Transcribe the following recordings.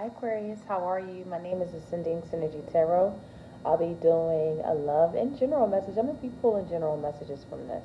Hi Aquarius, how are you? My name is Ascending Synergy Tarot. I'll be doing a love and general message. I'm going to be pulling general messages from this.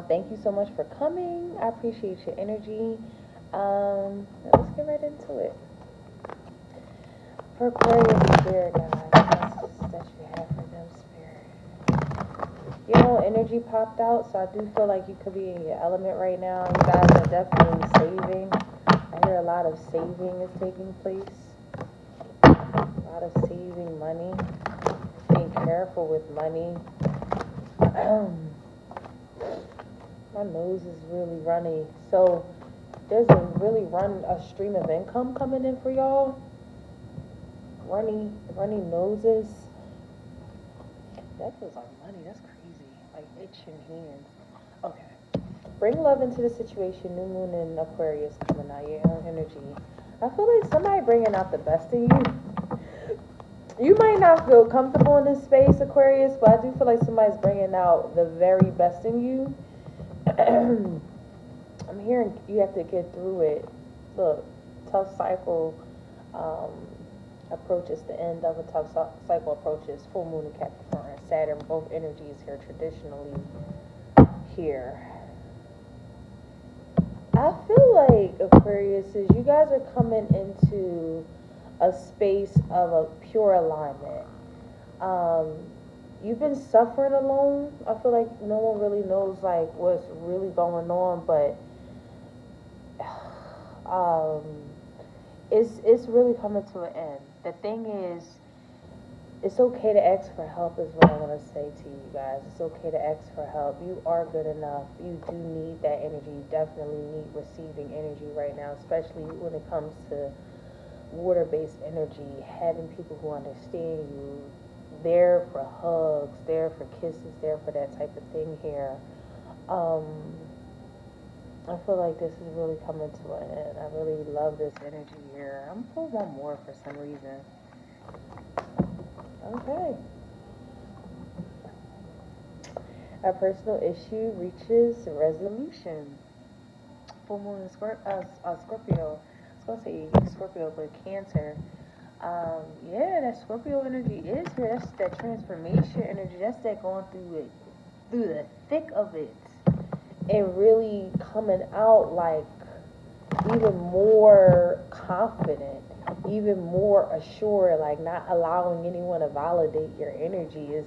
Thank you so much for coming. I appreciate your energy. Let's get right into it. For Aquarius Spirit, guys, messages that you have for them, Spirit. You know, energy popped out, so I do feel like you could be in your element right now. You guys are definitely saving. I hear a lot of saving is taking place. A lot of saving money. Being careful with money. My nose is really runny. So there's a stream of income coming in for y'all. Runny noses. That feels like money. That's crazy. Like itching hands. Okay. Bring love into the situation. New moon in Aquarius coming out. Your own energy. I feel like somebody bringing out the best in you. You might not feel comfortable in this space, Aquarius, but I do feel like somebody's bringing out the very best in you. I'm hearing you have to get through it. Look, tough cycle approaches the end of a tough cycle approaches full moon in Capricorn. Saturn, both energies here traditionally here. I feel like Aquarius is you guys are coming into a space of a pure alignment. You've been suffering alone. I feel like no one really knows like what's really going on, but it's really coming to an end. The thing is, it's okay to ask for help is what I want to say to you guys. It's okay to ask for help. You are good enough. You do need that energy. You definitely need receiving energy right now, especially when it comes to water-based energy, having people who understand you, there for hugs, there for kisses, there for that type of thing here. I feel like this is really coming to an end. I really love this energy here. I'm pulling one more for some reason. Okay. A personal issue reaches resolution. Full moon in Scorpio. I was going to say Scorpio, but Cancer. Yeah, that Scorpio energy is here. That's that transformation energy. That's that going through the thick of it, and really coming out like even more confident, even more assured. Like not allowing anyone to validate your energy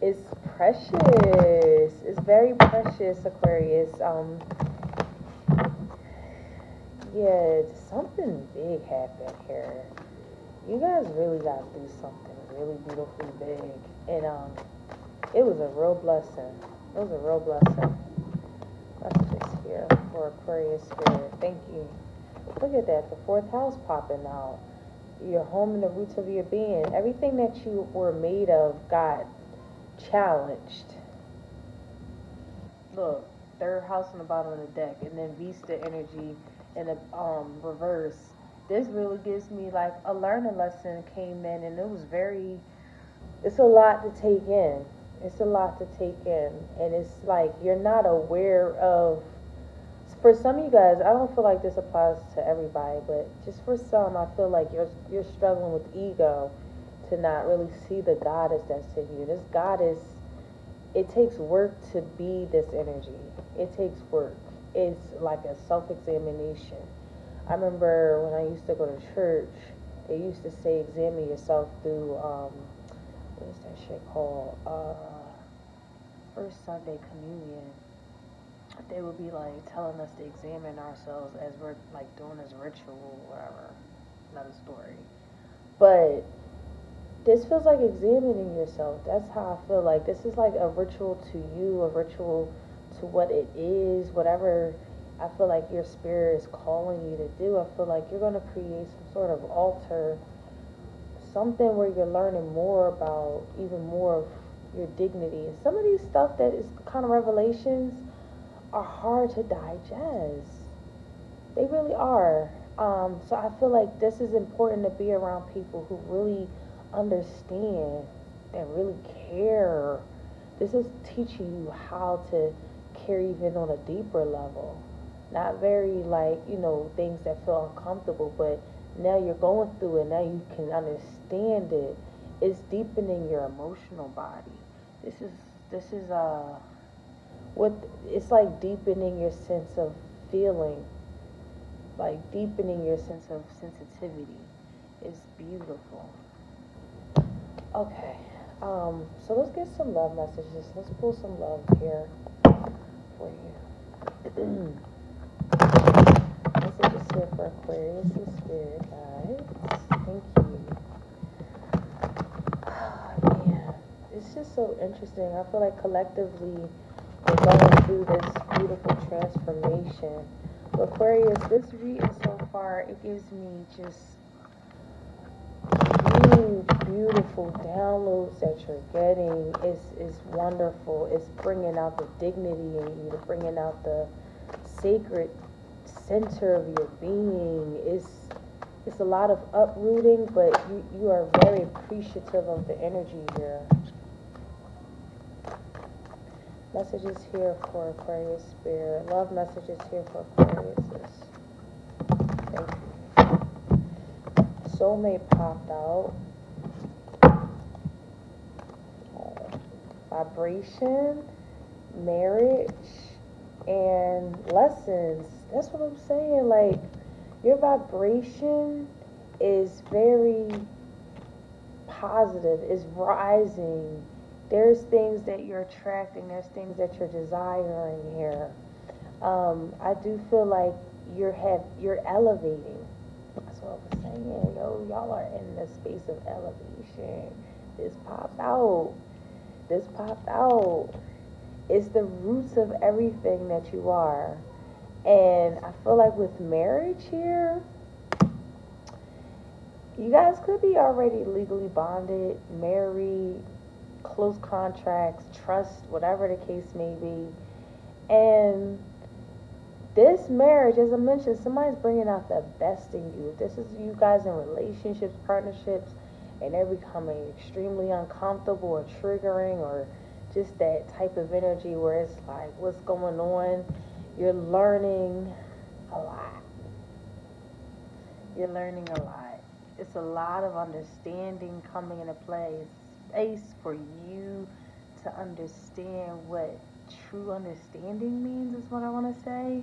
is precious. It's very precious, Aquarius. Yeah, something big happened here. You guys really got through something really beautifully big, and it was a real blessing. It was a real blessing. Messages here for Aquarius Spirit. Thank you. Look at that, the fourth house popping out. Your home and the roots of your being. Everything that you were made of got challenged. Look, third house on the bottom of the deck, and then Vista energy in the reverse. This really gives me like a learning lesson came in, and it's a lot to take in. It's a lot to take in, and it's like you're not aware of. For some of you guys, I don't feel like this applies to everybody, but just for some, I feel like you're struggling with ego to not really see the goddess that's in you. This goddess, it takes work to be this energy. It takes work. It's like a self-examination. I remember when I used to go to church, they used to say examine yourself through, what is that shit called? First Sunday communion. They would be like telling us to examine ourselves as we're like doing this ritual or whatever. Another story. But this feels like examining yourself. That's how I feel like. This is like a ritual to you, a ritual to what it is, whatever I feel like your spirit is calling you to do. I feel like you're going to create some sort of altar, something where you're learning more about even more of your dignity. And some of these stuff that is kind of revelations are hard to digest. They really are. So I feel like this is important to be around people who really understand and really care. This is teaching you how to care even on a deeper level. Not very like, things that feel uncomfortable, but Now you're going through it. Now you can understand it. It's deepening your emotional body. This is what it's like, deepening your sense of feeling, like deepening your sense of sensitivity. It's beautiful. Okay. So let's get some love messages. Let's pull some love here for you. Messages here for Aquarius and Spirit, guys. Thank you. Man, it's just so interesting. I feel like collectively we're going through this beautiful transformation. Aquarius, this reading so far, it gives me just huge, beautiful downloads that you're getting. It's wonderful. It's bringing out the dignity in you, bringing out the sacred center of your being. It's a lot of uprooting, but you are very appreciative of the energy here. Messages here for Aquarius Spirit. Love messages here for Aquarius. Thank you. Soulmate popped out. Vibration, marriage, and lessons. That's what I'm saying. Like, your vibration is very positive, is rising. There's things that you're attracting, there's things that you're desiring here. I do feel like you're elevating. That's what I was saying. Yo, y'all are in the space of elevation. This popped out. This popped out. It's the roots of everything that you are. And I feel like with marriage here, you guys could be already legally bonded, married, close contracts, trust, whatever the case may be. And this marriage, as I mentioned, somebody's bringing out the best in you. This is you guys in relationships, partnerships, and they're becoming extremely uncomfortable or triggering, or just that type of energy where it's like, what's going on? You're learning a lot. You're learning a lot. It's a lot of understanding coming into play. It's space for you to understand what true understanding means, is what I want to say.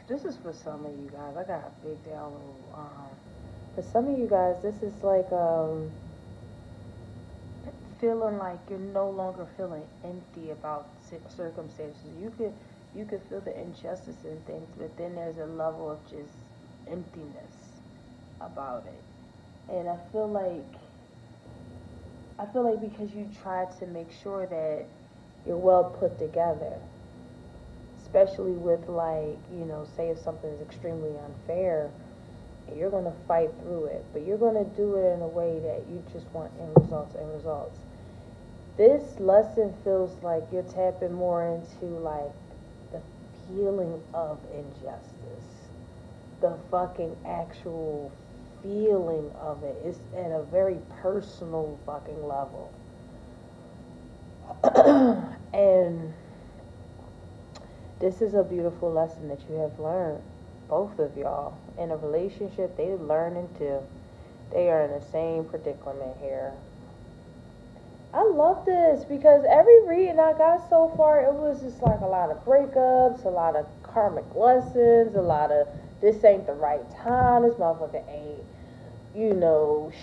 This is for some of you guys. I got a big download. For some of you guys, this is like feeling like you're no longer feeling empty about circumstances. You could feel the injustice in things, but then there's a level of just emptiness about it. And I feel like because you try to make sure that you're well put together, especially with, like, say if something is extremely unfair, you're going to fight through it, but you're going to do it in a way that you just want end results. This lesson feels like you're tapping more into, like, the feeling of injustice, the fucking actual feeling of it. It's at a very personal fucking level. And this is a beautiful lesson that you have learned. Both of y'all in a relationship, they're learning too. They are in the same predicament here. I love this because every reading I got so far, it was just like a lot of breakups, a lot of karmic lessons, a lot of this ain't the right time, this motherfucker ain't,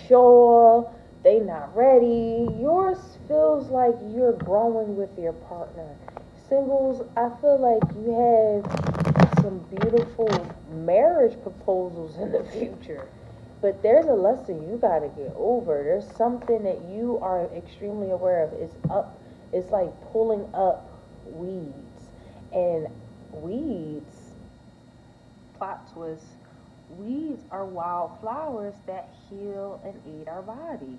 sure, they not ready. Yours feels like you're growing with your partner. Singles, I feel like you have some beautiful marriage proposals in the future. But there's a lesson you got to get over. There's something that you are extremely aware of. It's like pulling up weeds. And weeds, plot twist, weeds are wild flowers that heal and aid our body.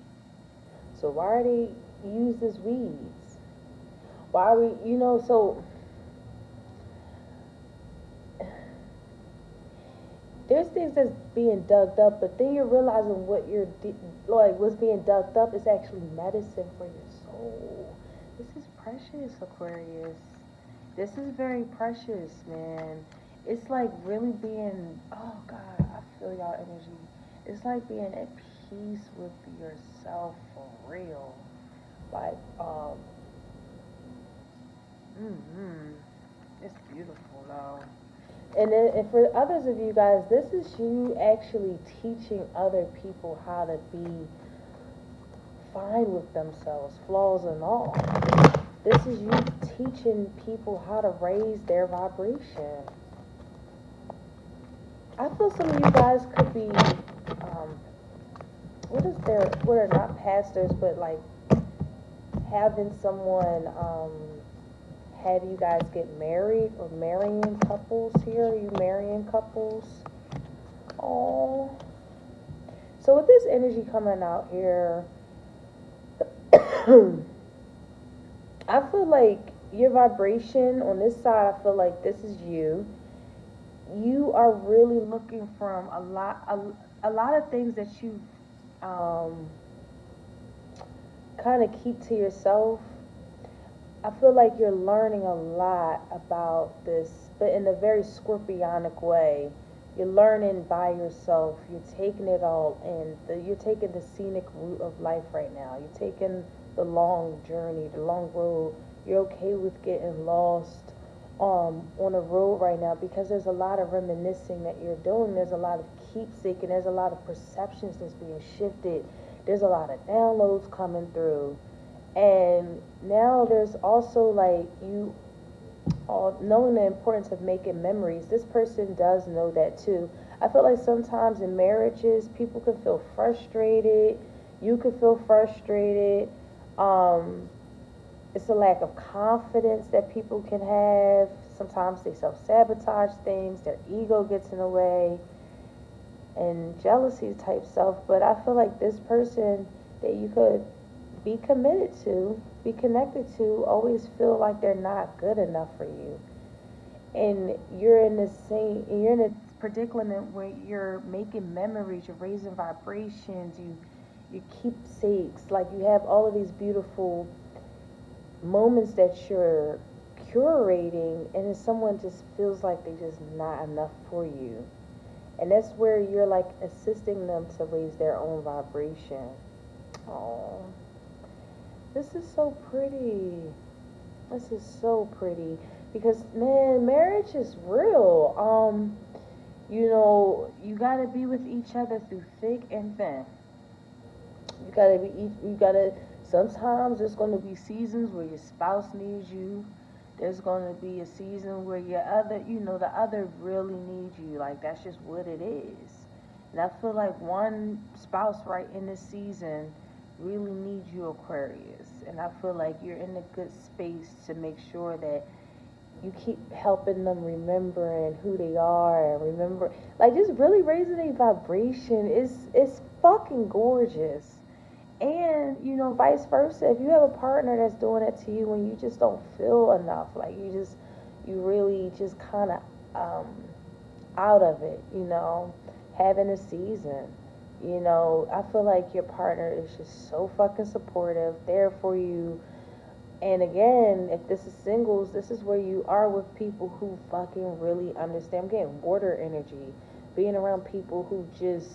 So why are they used as weeds? Why are we, so there's things that's being dug up, but then you're realizing what's being dug up is actually medicine for your soul. This is precious, Aquarius. This is very precious, man. It's like really being, oh God, I feel y'all energy. It's like being at peace with yourself for real. Like, mm-hmm. It's beautiful though. And then, and for others of you guys, this is you actually teaching other people how to be fine with themselves, flaws and all. This is you teaching people how to raise their vibration. I feel some of you guys could be, what are not pastors, but like having someone, have you guys get married or marrying couples here? Are you marrying couples? Oh. So with this energy coming out here, I feel like your vibration on this side, I feel like this is you. You are really looking from a lot of things that you um, kind of keep to yourself. I feel like you're learning a lot about this, but in a very scorpionic way. You're learning by yourself. You're taking it all in. You're taking the scenic route of life right now. You're taking the long journey, the long road. You're okay with getting lost on a road right now because there's a lot of reminiscing that you're doing. There's a lot of keepsake and there's a lot of perceptions that's being shifted. There's a lot of downloads coming through. And now there's also like you all knowing the importance of making memories. This person does know that too. I feel like sometimes in marriages people can feel frustrated. You could feel frustrated. Um, it's a lack of confidence that people can have. Sometimes they self-sabotage things. Their ego gets in the way and jealousy type stuff. But I feel like this person that you could be committed to, be connected to, always feel like they're not good enough for you. And you're in a predicament where you're making memories, you're raising vibrations, you keepsakes, like you have all of these beautiful moments that you're curating, and then someone just feels like they're just not enough for you. And that's where you're like assisting them to raise their own vibration. Oh, this is so pretty. This is so pretty because man, marriage is real. You know, you gotta be with each other through thick and thin. You gotta. Sometimes there's gonna be seasons where your spouse needs you. There's gonna be a season where your other, you know, the other really needs you. Like that's just what it is. And I feel like one spouse right in this season really needs you, Aquarius. And I feel like you're in a good space to make sure that you keep helping them remembering who they are and remember like just really raising a vibration is fucking gorgeous. And you know, vice versa, if you have a partner that's doing it to you and you just don't feel enough, like you really just kind of um out of it, you know, having a season, you know, I feel like your partner is just so fucking supportive, there for you. And again, if this is singles, this is where you are with people who fucking really understand. I'm getting water energy. Being around people who just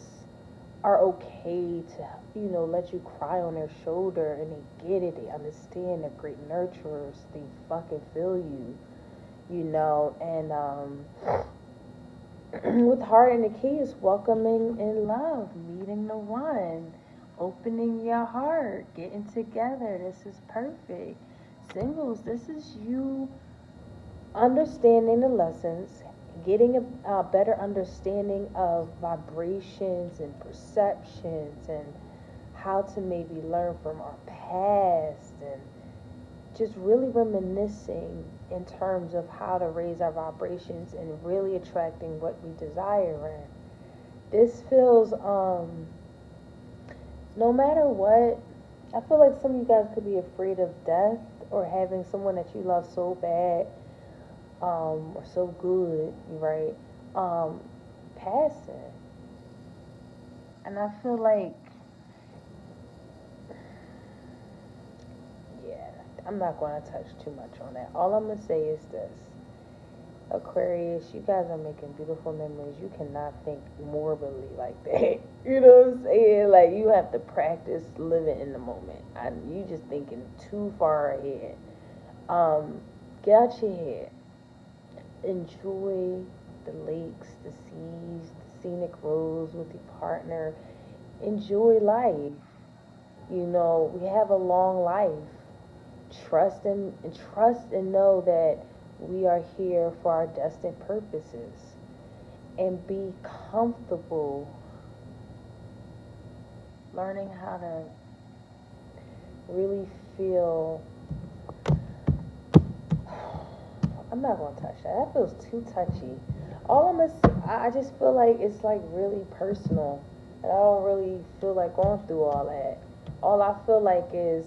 are okay to, you know, let you cry on their shoulder and they get it, they understand, they're great nurturers, they fucking feel you, you know. And with heart in the key is welcoming in love, meeting the one, opening your heart, getting together. This is perfect. Singles, this is you understanding the lessons, getting a better understanding of vibrations and perceptions and how to maybe learn from our past and just really reminiscing in terms of how to raise our vibrations and really attracting what we desire. And this feels no matter what, I feel like some of you guys could be afraid of death or having someone that you love so bad, or so good, right? Um, passing. And I feel like, yeah, I'm not going to touch too much on that. All I'm going to say is this. Aquarius, you guys are making beautiful memories. You cannot think morbidly like that. You know what I'm saying? Like, you have to practice living in the moment. You just thinking too far ahead. Get out your head. Enjoy the lakes, the seas, the scenic roads with your partner. Enjoy life. You know, we have a long life. Trust and know that we are here for our destined purposes. And be comfortable learning how to really feel. I'm not gonna touch that. That feels too touchy. All I'm gonna, I just feel like it's like really personal, and I don't really feel like going through all that. All I feel like is,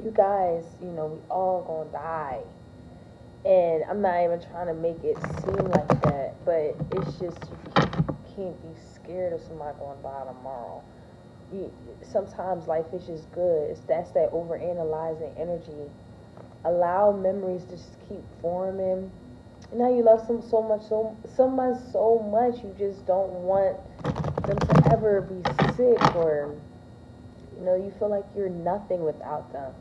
you guys, you know, we all gonna die, and I'm not even trying to make it seem like that, but it's just you can't be scared of somebody gonna die tomorrow. Sometimes life is just good. That's that overanalyzing energy. Allow memories to just keep forming. Now you love someone so much, you just don't want them to ever be sick, or you know, you feel like you're nothing without them.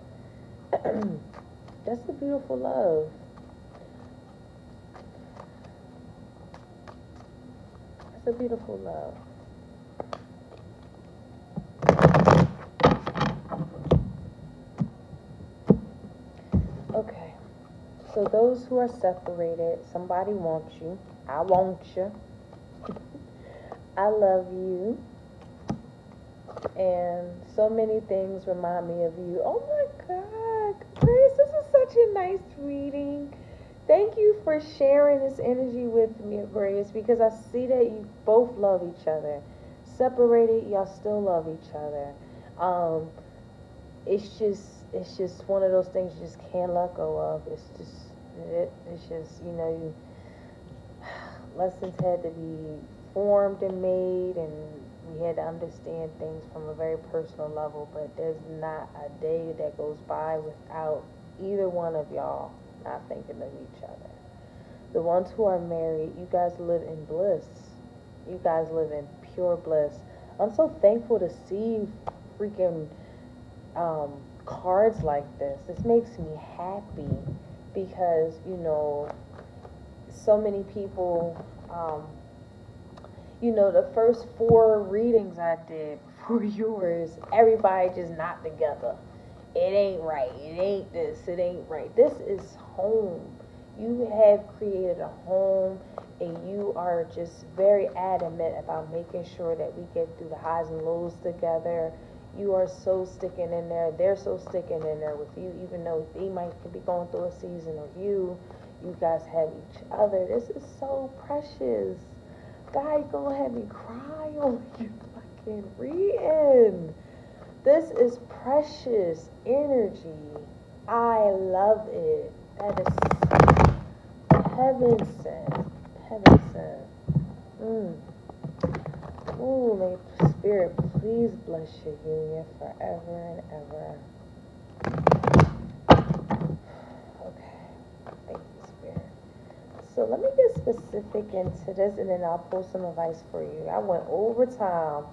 That's a beautiful love. That's a beautiful love. Okay. So those who are separated, somebody wants you. I want you. I love you. And so many things remind me of you. Oh my God, Chris, this is such a nice reading. Thank you for sharing this energy with me, Aquarius, because I see that you both love each other. Separated, y'all still love each other. Um, it's just one of those things you just can't let go of. It's just, you know, lessons had to be formed and made, and we had to understand things from a very personal level. But there's not a day that goes by without either one of y'all not thinking of each other. The ones who are married, you guys live in bliss. You guys live in pure bliss. I'm so thankful to see freaking cards like this. This makes me happy because, you know, so many people, you know, the first 4 readings I did for yours, everybody just not together. It ain't right. It ain't this. It ain't right. This is home. You have created a home, and you are just very adamant about making sure that we get through the highs and lows together. You are so sticking in there. They're so sticking in there with you, even though they might be going through a season, or you guys have each other. This is so precious. God, gonna have me cry on you fucking reading. This is precious energy. I love it. That is heaven sent. Heaven sent. Ooh, may Spirit please bless your union forever and ever. Okay. Thank you, Spirit. So let me get specific into this, and then I'll pull some advice for you. I went over time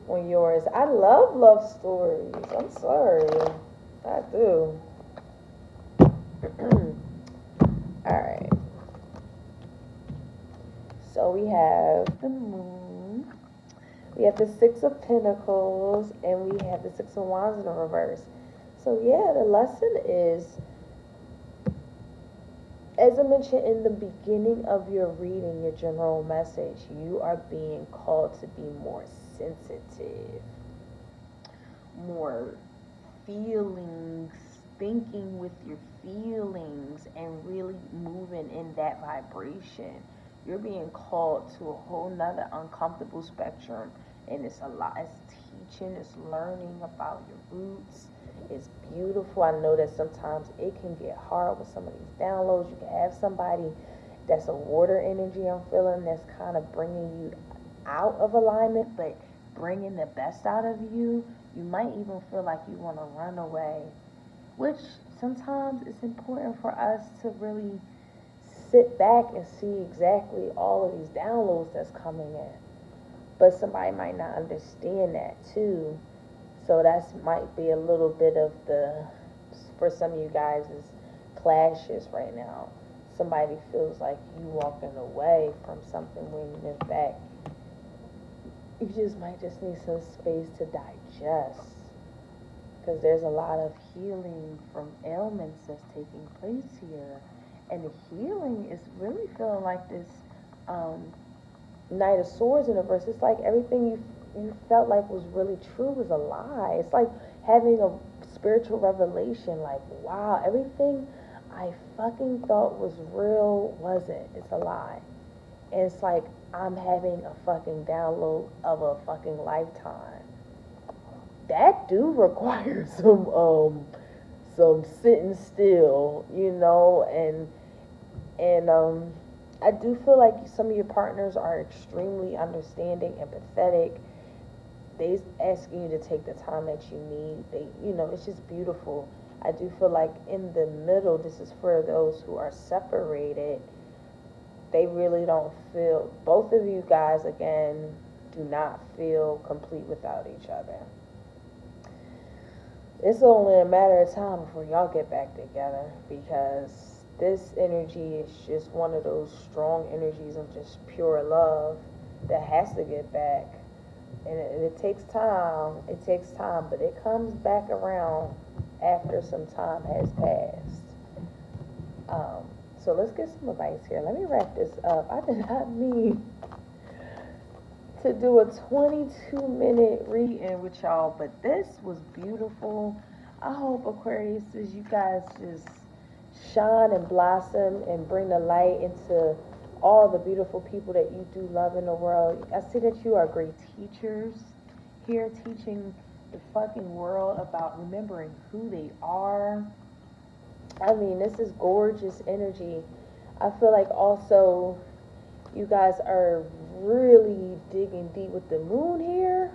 on yours. I love stories. I'm sorry. I do. Alright. So we have the moon. We have the 6 of Pentacles, and we have the 6 of Wands in the reverse. So yeah, the lesson is, as I mentioned in the beginning of your reading, your general message, you are being called to be more sensitive, more feelings, thinking with your feelings, and really moving in that vibration. You're being called to a whole nother uncomfortable spectrum, and it's a lot. It's teaching, it's learning about your roots. It's beautiful. I know that sometimes it can get hard with some of these downloads. You can have somebody that's a water energy, I'm feeling, that's kind of bringing you out of alignment, but bringing the best out of you. You might even feel like you want to run away. which sometimes it's important for us to really sit back and see exactly all of these downloads that's coming in. But somebody might not understand that too. So that's might be a little bit of the, for some of you guys, is clashes right now. Somebody feels like you walking away from something when in fact you just might just need some space to digest. Because there's a lot of healing from ailments that's taking place here. And the healing is really feeling like this um, Knight of Swords in reverse. It's like everything you felt like was really true was a lie. It's like having a spiritual revelation. Like, wow, everything I fucking thought was real wasn't. It's a lie. And it's like I'm having a fucking download of a fucking lifetime. That do require some sitting still, you know, and I do feel like some of your partners are extremely understanding, empathetic. They asking you to take the time that you need. They, you know, it's just beautiful. I do feel like in the middle, this is for those who are separated. They really don't feel, both of you guys, again, do not feel complete without each other. It's only a matter of time before y'all get back together, because this energy is just one of those strong energies of just pure love that has to get back. And it takes time. It takes time, but it comes back around after some time has passed. So let's get some advice here. Let me wrap this up. I did not mean to do a 22-minute reading with y'all, but this was beautiful. I hope, Aquarius, you guys just shine and blossom and bring the light into all the beautiful people that you do love in the world. I see that you are great teachers here, teaching the fucking world about remembering who they are. I mean, this is gorgeous energy. I feel like also you guys are really digging deep with the moon here.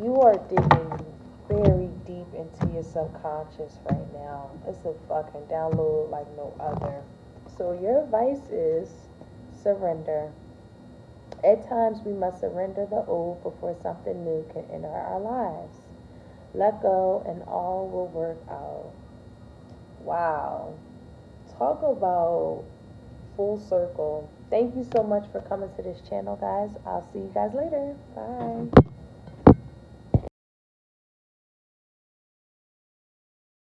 You are digging very deep into your subconscious right now. It's a fucking download like no other. So your advice is surrender. At times we must surrender the old before something new can enter our lives. Let go and all will work out. Wow. Talk about full circle. Thank you so much for coming to this channel, guys. I'll see you guys later. Bye.